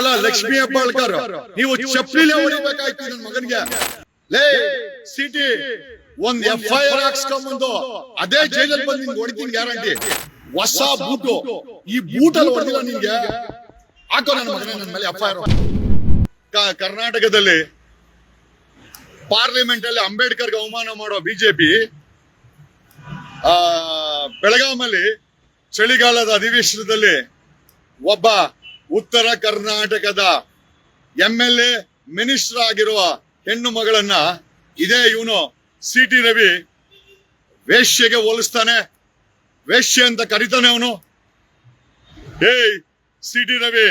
ಅಲ್ಲ ಲಕ್ಷ್ಮೀ ಹೆಬ್ಬಾಳ್ಕರ್, ನೀವು ಚಪ್ಪಲಿಲೆ ಹೊಡಿಬೇಕಾಯ್ತು ನನ್ನ ಮಗನಿಗೆ. ಲೇ ಸಿಟಿ ಒಂದ್ FIR ಹಾಕ್ಸ್ಕೊಂಬಂದು ಅದೇ ಜೈಲಲ್ಲಿ ಬಂದು ನಿಂಗೆ ಹೊಡಿತೀನಿ ಗ್ಯಾರಂಟಿ. ಹೊಸ ಬೂಟು, ಈ ಬೂಟಲ್ಲಿ ಹೊಡೆದಿಲ್ಲ ನಿನ್ಗೆ, ಹಾಕೋ ನನ್ನ ಮಗನ ನನ್ನ ಮೇಲೆ FIR. ಕರ್ನಾಟಕದಲ್ಲಿ ಪಾರ್ಲಿಮೆಂಟ್ ಅಲ್ಲಿ ಅಂಬೇಡ್ಕರ್ಗೆ ಅವಮಾನ ಮಾಡೋ ಬಿಜೆಪಿ ಬೆಳಗಾಮಲ್ಲಿ ಚಳಿಗಾಲದ ಅಧಿವೇಶನದಲ್ಲಿ ಒಬ್ಬ ಉತ್ತರ ಕರ್ನಾಟಕದ MLA ಮಿನಿಸ್ಟರ್ ಆಗಿರುವ ಹೆಣ್ಣು ಮಗಳನ್ನ ಇದೇ ಇವನು CT ರವಿ ವೇಶ್ಯೆಗೆ ಹೋಲಿಸ್ತಾನೆ, ವೇಶ್ಯೆ ಅಂತ ಕರೀತಾನೆ ಅವನು. ಏಯ್ CT ರವಿ,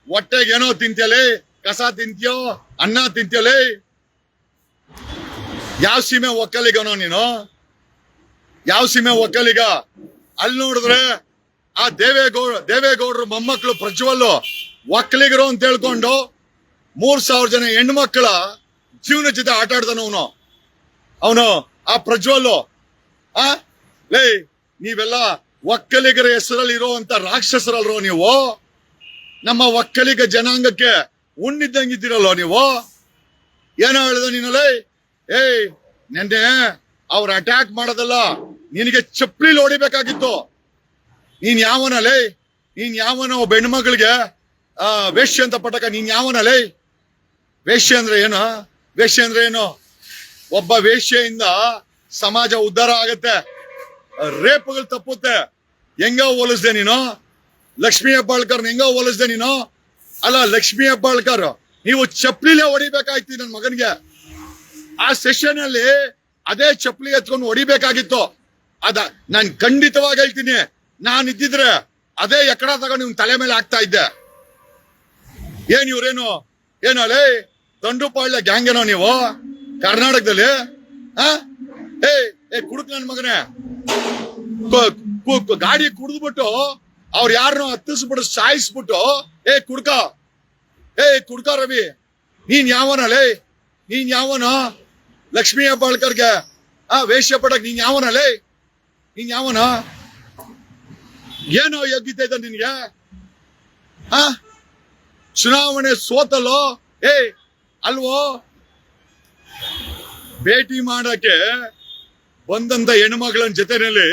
ಹೊಟ್ಟೆಗೆ ಏನೋ ತಿಂತ್ಯಲೇ, ಕಸ ತಿಂತ್ಯೋ, ಅನ್ನ ತಿಂತ್ಯಲೇ, ಯಾವ ಸೀಮೆ ಒಕ್ಕಲಿಗನೋ ನೀನು, ಯಾವ ಸೀಮೆ ಒಕ್ಕಲಿಗ? ಅಲ್ಲಿ ನೋಡಿದ್ರೆ ಆ ದೇವೇಗೌಡರು ಮೊಮ್ಮಕ್ಕಳು ಪ್ರಜ್ವಲ್ಲು ಒಕ್ಕಲಿಗರು ಅಂತ ಹೇಳ್ಕೊಂಡು 3000 ಜನ ಹೆಣ್ಣು ಮಕ್ಕಳ ಜೀವನ ಜೊತೆ ಆಟ ಆಡ್ತಾನ ಅವನು ಆ ಪ್ರಜ್ವಲ್ಲು. ಲೇ ನೀವೆಲ್ಲ ಒಕ್ಕಲಿಗರ ಹೆಸರಲ್ಲಿ ಇರುವಂತ ರಾಕ್ಷಸರಲ್ರೋ ನೀವು. ನಮ್ಮ ಒಕ್ಕಲಿಗ ಜನಾಂಗಕ್ಕೆ ಉಣ್ಣಿದ್ದಂಗಿದ್ದೀರಲ್ವ ನೀವು. ಏನೋ ಹೇಳಿದ ನೀನಲ್ಲೇ, ಏಯ್ ನೆನ್ನೆ ಅವ್ರ ಅಟ್ಯಾಕ್ ಮಾಡೋದಲ್ಲ, ನಿನಗೆ ಚಪ್ಪಲಿ ಹೊಡಿಬೇಕಾಗಿತ್ತು. ನೀನ್ ಯಾವನಲ್ಲೇ, ನೀನ್ ಯಾವನ ಒಬ್ಬ ಹೆಣ್ಮಗಳಿಗೆ ವೇಶ್ಯ ಅಂತ ಪಟಕ, ನೀನ್ ಯಾವನಲ್ಲೇ? ವೇಶ್ಯ ಅಂದ್ರೆ ಏನು? ವೇಶ್ಯ ಅಂದ್ರೆ ಏನು? ಒಬ್ಬ ವೇಶ್ಯೆಯಿಂದ ಸಮಾಜ ಉದ್ಧಾರ ಆಗತ್ತೆ, ರೇಪ್ಗಳು ತಪ್ಪುತ್ತೆ. ಹೆಂಗ ಹೋಲಿಸ್ದೆ ನೀನು ಲಕ್ಷ್ಮೀ ಹೆಬ್ಬಾಳ್ಕರ್? ಹೆಂಗ ಹೋಲಿಸ್ದೆ ನೀನು? ಅಲ್ಲ ಲಕ್ಷ್ಮೀ ಹೆಬ್ಬಾಳ್ಕರ್, ನೀವು ಚಪ್ಪಲಿಲೆ ಹೊಡಿಬೇಕಾಯ್ತು ನನ್ನ ಮಗನಿಗೆ. ಆ ಸೆಷನ್ ಅಲ್ಲಿ ಅದೇ ಚಪ್ಪಲಿ ಎತ್ಕೊಂಡು ಹೊಡಿಬೇಕಾಗಿತ್ತು. ನಾನ್ ಖಂಡಿತವಾಗಿ ಹೇಳ್ತೀನಿ, ನಾನ್ ಇದ್ದಿದ್ರೆ ಅದೇ ಎಕಡ ತಗೊಂಡು ನಿಮ್ ತಲೆ ಮೇಲೆ ಹಾಕ್ತಾ ಇದ್ದೆ. ಏನ್ ಇವ್ರೇನು ಏನೋ ದಂಡುಪಾಳ್ಯ ಗ್ಯಾಂಗ್ ಏನೋ ನೀವು ಕರ್ನಾಟಕದಲ್ಲಿ? ಏ ಕುಡುಕ್ ನನ್ ಮಗನೇ, ಗಾಡಿ ಕುಡಿದ್ಬಿಟ್ಟು ಅವ್ರು ಯಾರನ್ನೋ ಹತ್ತಿಸ್ಬಿಟ್ಟು ಸಾಯಿಸ್ಬಿಟ್ಟು, ಏ ಕುಡ್ಕ ರವಿ, ನೀನ್ ಯಾವನಲ್ಲೇ? ನೀನ್ ಯಾವನ? ಲಕ್ಷ್ಮೀ ಹೆಬ್ಬಾಳ್ಕರ್ಗೆ ವೇಶ್ಯ ಪಡಕ್ ನೀನ್ ಯಾವನಲ್ಲೇ? ನೀನ್ ಯಾವನ? ಏನೋ ಯೋಗ್ಯತೆ ಇದೆ ನಿನ್ಗೆ? ಚುನಾವಣೆ ಸೋತಲ್ಲೋ? ಅಲ್ವೋ, ಭೇಟಿ ಮಾಡಕ್ಕೆ ಬಂದಂತ ಹೆಣ್ಮಗಳ ಜೊತೆನಲ್ಲಿ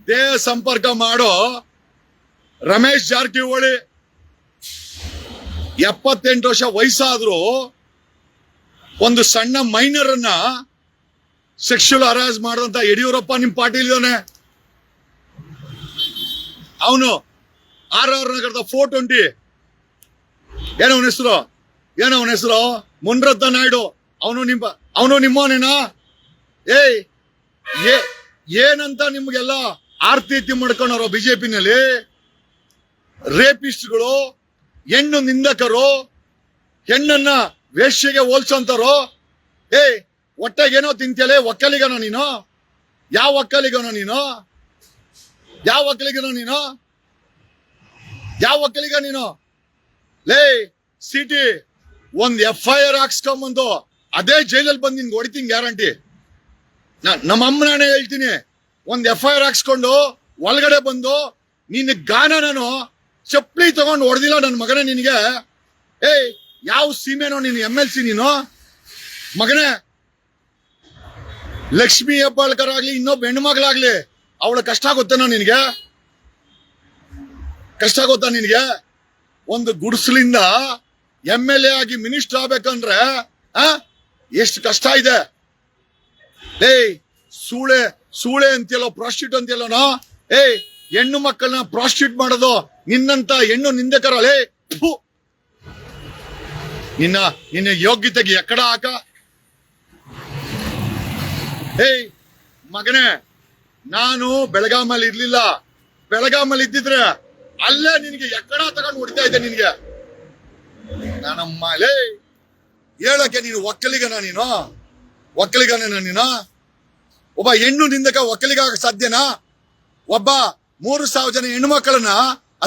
ದೇಹ ಸಂಪರ್ಕ ಮಾಡೋ ರಮೇಶ್ ಜಾರಕಿಹೊಳಿ, 78 ವರ್ಷ ವಯಸ್ಸಾದ್ರು ಒಂದು ಸಣ್ಣ ಮೈನರ್ ಅನ್ನ ಸೆಕ್ಷುವಲ್ ಹರಾಸ್ ಮಾಡಿದಂತ ಯಡಿಯೂರಪ್ಪ ನಿಮ್ ಪಾರ್ಟಿಲ್ ಇದ್ದಾನೆ. ಅವನು RR ನಗರದ 420 ಏನೋ ಅವನ ಹೆಸರು ಮುನ್ರತ್ನ ನಾಯ್ಡು. ಅವನು ನಿಮ್ಮನೇನಾ? ಏನಂತ ನಿಮ್ಗೆಲ್ಲ ಆರ್ತಿ ಮಾಡ್ಕೊಂಡವ್ರು ಬಿಜೆಪಿನಲ್ಲಿ? ರೇಪಿಸ್ಟ್ಗಳು, ಹೆಣ್ಣು ನಿಂದಕರು, ಹೆಣ್ಣನ್ನ ವೇಶ್ಯೆಗೆ ಹೋಲ್ಸಂತಾರೋ. ಹೊಟ್ಟೆಗೇನೋ ತಿಂತಲೇ, ಒಕ್ಕಲಿಗನೋ ನೀನು? ಯಾವ ಒಕ್ಕಲಿಗನೋ ನೀನು? ಯಾವ ಒಕ್ಕಲಿಗ ನೀನು? ಲೇ ಸಿಟಿ ಒಂದ್ FIR ಹಾಕ್ಸ್ಕೊಂಬಂದು ಅದೇ ಜೈಲಲ್ಲಿ ಬಂದು ನಿನ್ಗೆ ಹೊಡಿತೀನಿ ಗ್ಯಾರಂಟಿ. ನಮ್ಮ ಅಮ್ಮನೇ ಹೇಳ್ತೀನಿ, ಒಂದ್ FIR ಹಾಕ್ಸ್ಕೊಂಡು ಒಳಗಡೆ ಬಂದು ನಿನ್ನ ಗಾನ ನಾನು ಚಪ್ಪಲಿ ತಗೊಂಡು ಹೊಡೆದಿಲ್ಲ ನನ್ನ ಮಗನೇ ನಿನ್ಗೆ. ಯಾವ ಸೀಮೆನೋ ನೀನು MLC ನೀನು ಮಗನೇ? ಲಕ್ಷ್ಮೀ ಹೆಬ್ಬಾಳ್ಕರ್ ಆಗ್ಲಿ, ಇನ್ನೊಬ್ಬ ಹೆಣ್ಮಗಳಾಗ್ಲಿ, ಅವಳ ಕಷ್ಟ ಗೊತ್ತೇನೋ ನಿನ್ಗೆ? ಕಷ್ಟ ಗೊತ್ತಾ ನಿನ್ಗೆ? ಒಂದು ಗುಡಿಸಲಿಂದ MLA ಆಗಿ ಮಿನಿಸ್ಟರ್ ಆಗ್ಬೇಕಂದ್ರೆ ಎಷ್ಟು ಕಷ್ಟ ಇದೆ. ಸೂಳೆ ಅಂತೆಲ್ಲೋ, ಪ್ರಾಸ್ಟಿಟ್ಯೂಟ್ ಅಂತೆಲ್ಲೋನೋ. ಹೆಣ್ಣು ಮಕ್ಕಳನ್ನ ಪ್ರಾಸ್ಟಿಟ್ಯೂಟ್ ಮಾಡೋದು ನಿನ್ನಂತ ಹೆಣ್ಣು ನಿಂದಕರಲೇ. ನಿನ್ನ ಯೋಗ್ಯತೆಗೆ ಎಕ್ಕಡ ಹಾಕ. ಮಗನೇ, ನಾನು ಬೆಳಗಾಮಲ್ಲಿ ಇರ್ಲಿಲ್ಲ. ಬೆಳಗಾಮಲ್ಲಿ ಇದ್ದಿದ್ರೆ ಅಲ್ಲೇ ನಿನಗೆ ಎಕ್ಕಡ ತಗೊಂಡು ಹೊಡಿತಾ ಇದ್ದೆ ನಿನ್ಗೆ. ನಾನಮ್ಮ ಹೇಳಕ್ಕೆ ನೀನು ಒಕ್ಕಲಿಗನ? ನೀನು ಒಬ್ಬ ಹೆಣ್ಣು ನಿಂದಕ ಒಕ್ಕಲಿಗ ಸಾಧ್ಯನಾ? ಒಬ್ಬ 3000 ಜನ ಹೆಣ್ಣು ಮಕ್ಕಳನ್ನ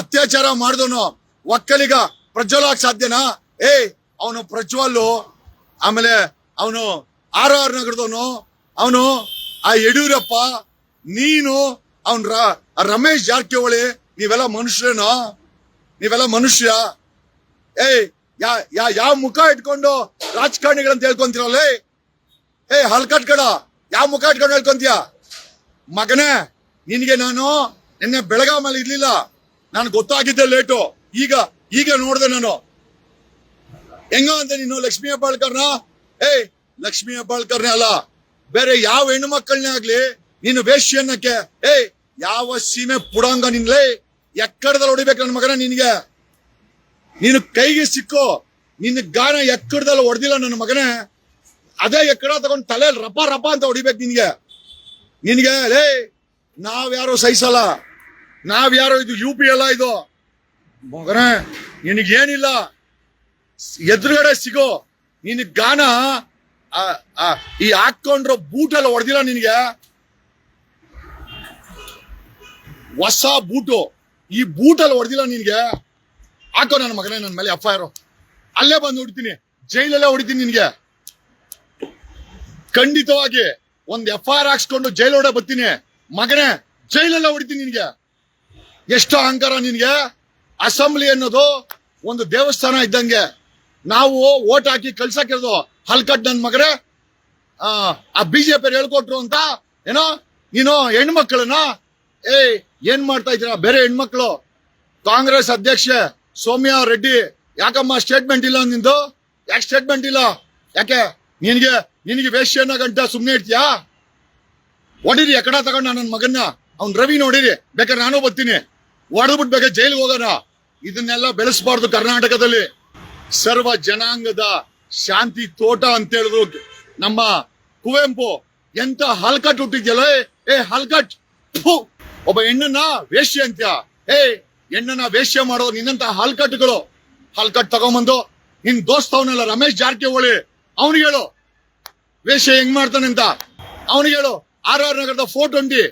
ಅತ್ಯಾಚಾರ ಮಾಡಿದವನು ಒಕ್ಕಲಿಗ ಪ್ರಜ್ವಲ್ ಸಾಧ್ಯನಾ? ಅವನು ಪ್ರಜ್ವಲ್ಲು, ಆಮೇಲೆ ಅವನು RR ನಗರದವನು, ಅವನು ಆ ಯಡಿಯೂರಪ್ಪ, ನೀನು ಅವನ್ ರಮೇಶ್ ಜಾರಕಿಹೊಳಿ, ನೀವೆಲ್ಲ ಮನುಷ್ಯರೇನೋ? ನೀವೆಲ್ಲ ಮನುಷ್ಯ? ಏಯ್ ಯಾವ ಮುಖ ಇಟ್ಕೊಂಡು ರಾಜಕಾರಣಿಗಳಂತ ಹೇಳ್ಕೊಂತೀರಲ್ಲ ಹಲ್ಕಟ್ ಕಡ ಯಾವ ಮುಖ ಇಟ್ಕೊಂಡು ಹೇಳ್ಕೊಂತೀಯ ಮಗನೇ? ನಿನ್ಗೆ ನಾನು ನಿನ್ನೆ ಬೆಳಗಾವಲ್ಲಿ ಇರ್ಲಿಲ್ಲ, ನಾನು ಗೊತ್ತಾಗಿದ್ದೆ ಲೇಟು. ಈಗ ನೋಡ್ದೆ ನಾನು ಹೆಂಗ ಅಂತ. ನೀನು ಲಕ್ಷ್ಮೀ ಹೆಬ್ಬಾಳ್ಕರ್ನ ಲಕ್ಷ್ಮೀ ಹೆಬ್ಬಾಳ್ಕರ್ನೇ ಅಲ್ಲ, ಬೇರೆ ಯಾವ ಹೆಣ್ಣು ಮಕ್ಕಳನ್ನೇ ಆಗ್ಲಿ ನೀನು ವೇಶ್ಯ ಅನ್ನಕ್ಕೆ ಯಾವ ಸೀಮೆ ಪುಡಂಗ ನಿನ್ಲೇ ಎಕ್ಕಡದಲ್ಲಿ ಹೊಡಿಬೇಕು ನನ್ನ ಮಗನ. ನಿನ್ಗೆ ನೀನು ಕೈಗೆ ಸಿಕ್ಕೋ, ನಿನ್ನ ಗಾನ ಎಕ್ಕಡದಲ್ಲಿ ಹೊಡೆದಿಲ್ಲ ನನ್ನ ಮಗನೇ, ಅದೇ ಎಕ್ಕಡ ತಗೊಂಡು ತಲೆಯಲ್ಲಿ ರಪ ರಪ ಅಂತ ಹೊಡಿಬೇಕು ನಿನ್ಗೆ. ನಾವ್ಯಾರು ಸಹಿಸಲ್ಲ, ನಾವ್ಯಾರು ಇದು UP ಅಲ್ಲ ಇದು ಮಗನೇ. ನಿನಗೇನಿಲ್ಲ, ಎದುರುಗಡೆ ಸಿಗೋ. ನಿನ್ ಗಾನ ಈ ಹಾಕೊಂಡ್ರ ಬೂಟೆಲ್ಲ ಹೊಡೆದಿಲ್ಲ ನಿನ್ಗೆ, ಹೊಸ ಬೂಟು, ಈ ಬೂಟಲ್ಲಿ ಹೊಡೆದಿಲ್ಲ ನಿನ್ಗೆ. ಹಾಕೋ ನನ್ನ ಮಗನೇ, ನನ್ನ ಮೇಲೆ FIR ಅಲ್ಲೇ ಬಂದು ಹೊಡಿತೀನಿ, ಜೈಲಲ್ಲೇ ಹೊಡಿತೀನಿ ನಿನ್ಗೆ. ಖಂಡಿತವಾಗಿ ಒಂದ್ FIR ಹಾಕ್ಸ್ಕೊಂಡು ಜೈಲೊಡೆ ಬರ್ತೀನಿ ಮಗನೇ, ಜೈಲಲ್ಲೇ ಹೊಡಿತೀನಿ ನಿನ್ಗೆ. ಎಷ್ಟು ಅಹಂಕಾರ ನಿನ್ಗೆ. ಅಸೆಂಬ್ಲಿ ಅನ್ನೋದು ಒಂದು ದೇವಸ್ಥಾನ ಇದ್ದಂಗೆ, ನಾವು ಓಟ್ ಹಾಕಿ ಕಳ್ಸಕ್ಕಿರೋದು ಹಲ್ಕಟ್ ನನ್ ಮಗನೇ. ಆ BJP ಹೇಳ್ಕೊಟ್ರು ಅಂತ ಏನೋ ನೀನು ಹೆಣ್ಮಕ್ಳನ್ನ ಏನ್ ಮಾಡ್ತಾ ಇದ್ದೀರಾ? ಬೇರೆ ಹೆಣ್ಮಕ್ಳು ಕಾಂಗ್ರೆಸ್ ಅಧ್ಯಕ್ಷೆ ಸೌಮ್ಯ ರೆಡ್ಡಿ, ಯಾಕಮ್ಮ ಸ್ಟೇಟ್ಮೆಂಟ್ ಇಲ್ಲ ನಿಂದು? ಯಾಕೆ ಸ್ಟೇಟ್ಮೆಂಟ್ ಇಲ್ಲ? ಯಾಕೆ ನಿನಗೆ ವೇಶ್ಯನ ಗಂಟ ಸುಮ್ನೆ ಇರ್ತೀಯಾ? ಹೊಡಿರಿ ಎಕಡ ತಗೊಂಡ ನನ್ನ ಮಗನ್ನ, ಅವ್ನ್ ರವಿ ನೋಡಿರಿ, ಬೇಕಾದ್ರೆ ನಾನು ಬರ್ತೀನಿ, ಹೊಡೆದ್ಬಿಟ್ಟು ಬೇಕಾದ್ರೆ ಜೈಲಿಗೆ ಹೋಗೋಣ. ಇದನ್ನೆಲ್ಲ ಬೆಳೆಸಬಾರ್ದು ಕರ್ನಾಟಕದಲ್ಲಿ. ಸರ್ವ ಜನಾಂಗದ ಶಾಂತಿ ತೋಟ ಅಂತ ಹೇಳಿದ್ರು ನಮ್ಮ ಕುವೆಂಪು. ಎಂತ ಹಲ್ಕಟ್ ಹುಟ್ಟಿದ್ಯಲ್ಲ ಹಲ್ಕಟ್. ಒಬ್ಬ ಹೆಣ್ಣನ್ನ ವೇಶ್ಯ ಅಂತ್ಯ. ಹೆಣ್ಣನ್ನ ವೇಶ್ಯ ಮಾಡೋದು ನಿನ್ನಂತ ಹಲ್ಕಟ್ಗಳು. ಹಲ್ಕಟ್ ತಗೊಂಬಂದು ನಿನ್ ದೋಸ್ತವನಲ್ಲ ರಮೇಶ್ ಜಾರಕಿಹೊಳಿ, ಅವನಿಗೆ ಹೇಳು ವೇಶ್ಯ ಹೆಂಗ್ ಮಾಡ್ತಾನೆ ಅಂತ. ಅವನಿಗೆ ಹೇಳು RR ನಗರದ 420,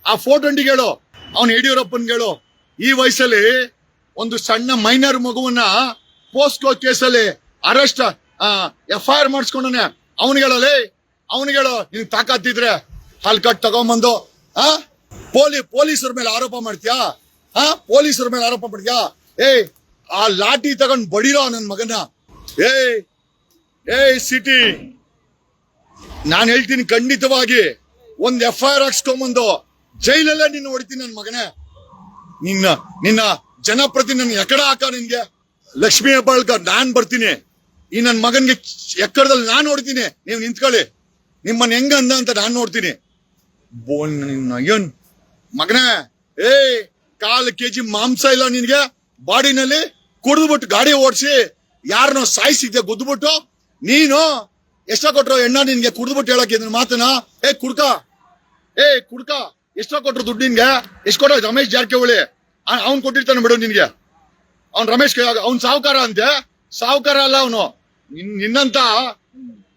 ಆ 420 ಹೇಳು. ಅವನು ಯಡಿಯೂರಪ್ಪನ್ಗೆ ಹೇಳು, ಈ ವಯಸ್ಸಲ್ಲಿ ಒಂದು ಸಣ್ಣ ಮೈನರ್ ಮಗುವನ್ನ ಪೋಸ್ಕೋ ಕೇಸಲ್ಲಿ ಅರೆಸ್ಟ್ FIR ಮಾಡಿಸ್ಕೊಂಡನೆ. ಅವನಿಗೆ ಹೇಳು ನಿನ್ ತಾಕತ್ತಿದ್ರೆ ಹಲ್ಕಟ್ ತಗೊಂಬಂದು ಪೊಲೀಸರ ಮೇಲೆ ಆರೋಪ ಮಾಡ್ತೀಯಾ? ಪೊಲೀಸರ ಮೇಲೆ ಆರೋಪ ಮಾಡ್ತೀಯಾ? ಆ ಲಾಠಿ ತಗೊಂಡ್ ಬಡಿರೋ ನನ್ ಮಗನ. ಸಿಟಿ ನಾನು ಹೇಳ್ತೀನಿ, ಖಂಡಿತವಾಗಿ ಒಂದ್ FIR ಹಾಕ್ಸ್ಕೊಂಬಂದು ಜೈಲಲ್ಲೇ ನಿನ್ನ ಹೊಡಿತೀನಿ ನನ್ ಮಗನೇ. ನಿನ್ನ ಜನಪ್ರತಿ ನನ್ನ ಎಕಡ ಹಾಕ ನಿನ್ಗೆ. ಲಕ್ಷ್ಮೀ ಹೆಬ್ಬಾಳ್ಕರ್ ನಾನ್ ಬರ್ತೀನಿ, ಈ ನನ್ ಮಗನ್ಗೆ ಎಕ್ಕಡದಲ್ಲಿ ನಾನ್ ನೋಡ್ತೀನಿ. ನೀವು ನಿಂತ್ಕೊಳ್ಳಿ, ನಿಮ್ಮನ್ನ ಹೆಂಗ ಅಂದ ಅಂತ ನಾನ್ ನೋಡ್ತೀನಿ. ಏನ್ ಮಗನೇ, 1/4 kg ಮಾಂಸ ಇಲ್ಲ ನಿನ್ಗೆ ಬಾಡಿನಲ್ಲಿ. ಕುಡಿದ್ಬಿಟ್ಟು ಗಾಡಿ ಓಡಿಸಿ ಯಾರನ್ನೋ ಸಾಯಿಸಿದ್ದೆ ಗುದ್ಬಿಟ್ಟು. ನೀನು ಎಷ್ಟ ಕೊಟ್ರು ಎಣ್ಣ ನಿನ್ಗೆ ಕುಡಿದ್ಬಿಟ್ಟು ಹೇಳಕ್ಕೆ ಮಾತನ? ಕುಡ್ಕ ಎಷ್ಟ ಕೊಟ್ರು ದುಡ್ಡು ನಿನ್ಗೆ? ಎಷ್ಟ್ ಕೊಟ್ಟ ರಮೇಶ್ ಜಾರಕಿಹೊಳಿ? ಅವ್ನ್ ಕೊಟ್ಟಿರ್ತಾನೆ ಬಿಡು ನಿನ್ಗೆ. ಅವ್ನ್ ರಮೇಶ್ ಅವ್ನ್ ಸಾವುಕಾರ ಅಂತೆ. ಸಾವುಕಾರ ಅಲ್ಲ ಅವನು. ನಿನ್ನಂತ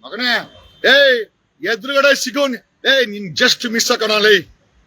ಮಗನೇ ಎದುರುಗಡೆ ಸಿಗೋ ನಿನ್ ಜಸ್ಟ್ ಮಿಸ್ ಕಣಲೇ.